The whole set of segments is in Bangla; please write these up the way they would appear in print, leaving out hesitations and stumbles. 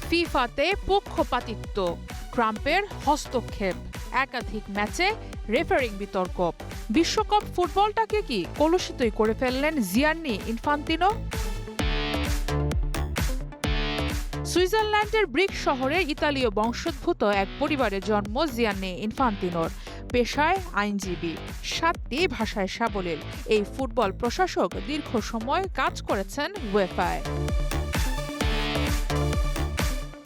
ফিফাতে পক্ষপাতিত্ব, ট্রাম্পের হস্তক্ষেপ, একাধিক ম্যাচে রেফারিং বিতর্ক। বিশ্বকাপ ফুটবলটাকে কি কলুষিতই করে ফেললেন জিয়ান্নি ইনফান্তিনো? সুইজারল্যান্ডের ব্রিক শহরে ইতালীয় বংশোদ্ভূত এক পরিবারে জন্ম জিয়ান্নি ইনফান্তিনোর। পেশায় আইনজীবী, 7টি ভাষায় সাবলীল এই ফুটবল প্রশাসক দীর্ঘ সময় কাজ করেছেন উয়েফায়।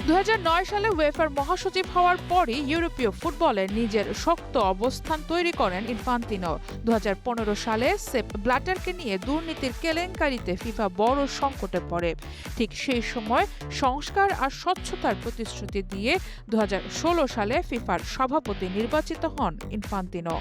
2009 সালে উয়েফার মহাসচিব হওয়ার পরই ইউরোপীয় ফুটবলে নিজের শক্ত অবস্থান তৈরি করেন ইনফান্তিনো। 2015 সালে সেপ ব্ল্যাটারকে নিয়ে দুর্নীতির কেলেঙ্কারিতে ফিফা বড় সংকটে পড়ে। ঠিক সেই সময় সংস্কার আর স্বচ্ছতার প্রতিশ্রুতি দিয়ে 2016 সালে ফিফার সভাপতি নির্বাচিত হন ইনফান্তিনো।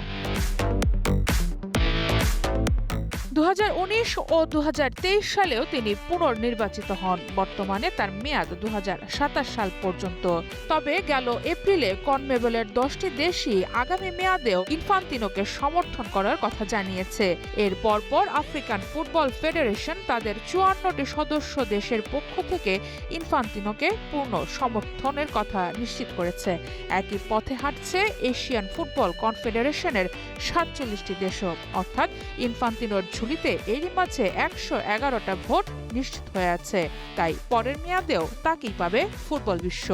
2019 ও 2023 সালেও তিনি পুনর্নির্বাচিত হন। বর্তমানে তার মেয়াদ 2027 সাল পর্যন্ত। তবে গেল এপ্রিলে কনমেবলের 10টি দেশই আগামী মেয়াদেও ইনফান্তিনোকে সমর্থন করার কথা জানিয়েছে। এর পরপর আফ্রিকান ফুটবল ফেডারেশন তাদের 54টি সদস্য দেশের পক্ষ থেকে ইনফান্তিনোকে পূর্ণ সমর্থনের কথা নিশ্চিত করেছে। একই পথে হাঁটছে এশিয়ান ফুটবল কনফেডারেশনের 47টি দেশও। অর্থাৎ ইনফান্তিনোর ঝুলিতে এরই মাঝে 111টা ভোট নিশ্চিত হয়ে আছে। তাই পরের মেয়াদেও তাকেই পাবে ফুটবল বিশ্ব।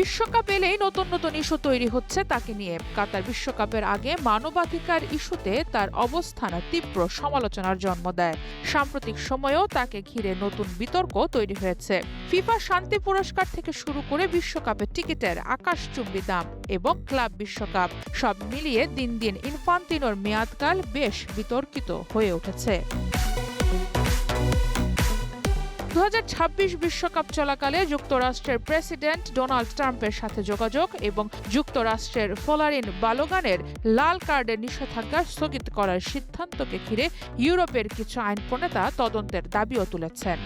বিশ্বকাপ এলেই নতুন নতুন ইস্যু তৈরি হচ্ছে তাকে নিয়ে। কাতার বিশ্বকাপের আগে মানবাধিকার ইস্যুতে তার অবস্থান তীব্র সমালোচনার জন্ম দেয়। সাম্প্রতিক সময়েও তাকে ঘিরে নতুন বিতর্ক তৈরি হয়েছে। ফিফা শান্তি পুরস্কার থেকে শুরু করে বিশ্বকাপের টিকিটের আকাশচুম্বী দাম এবং ক্লাব বিশ্বকাপ, সব মিলিয়ে দিন দিন ইনফান্তিনোর মেয়াদকাল বেশ বিতর্কিত হয়ে উঠেছে। 2026 বিশ্বকাপ চলাকালে যুক্তরাষ্ট্রের প্রেসিডেন্ট ডোনাল্ড ট্রাম্পের সাথে যোগাযোগ এবং যুক্তরাষ্ট্রের ফ্লোরিন বালোগানের লাল কার্ডের নিষেধাজ্ঞা স্থগিত করার সিদ্ধান্তকে ঘিরে ইউরোপের কিছু আইন প্রণেতা তদন্তের দাবিও তুলেছেন।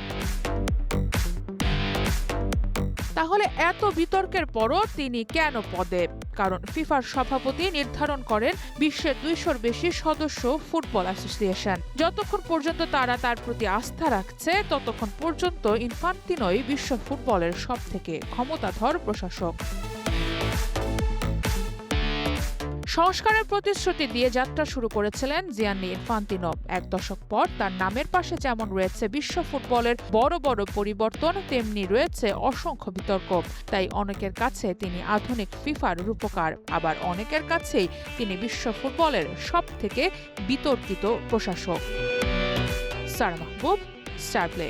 তাহলে এত বিতর্কের পরও তিনি কেন পদে? কারণ ফিফার সভাপতি নির্ধারণ করেন বিশ্বের 200-র বেশি সদস্য ফুটবল অ্যাসোসিয়েশন। যতক্ষণ পর্যন্ত তারা তার প্রতি আস্থা রাখছে ততক্ষণ পর্যন্ত ইনফান্তিনোই বিশ্ব ফুটবলের সবথেকে ক্ষমতাধর প্রশাসক। সংস্কারের প্রতিশ্রুতি দিয়ে যাত্রা শুরু করেছিলেন জিয়ান্নি ইনফান্তিনো। এক দশক পর তার নামের পাশে যেমন রয়েছে বিশ্ব ফুটবলের বড় বড় পরিবর্তন, তেমনি রয়েছে অসংখ্য বিতর্ক। তাই অনেকের কাছে তিনি আধুনিক ফিফার রূপকার, আবার অনেকের কাছেই তিনি বিশ্ব ফুটবলের সবথেকে বিতর্কিত প্রশাসক। সারা মাহবুব, স্টার প্লে।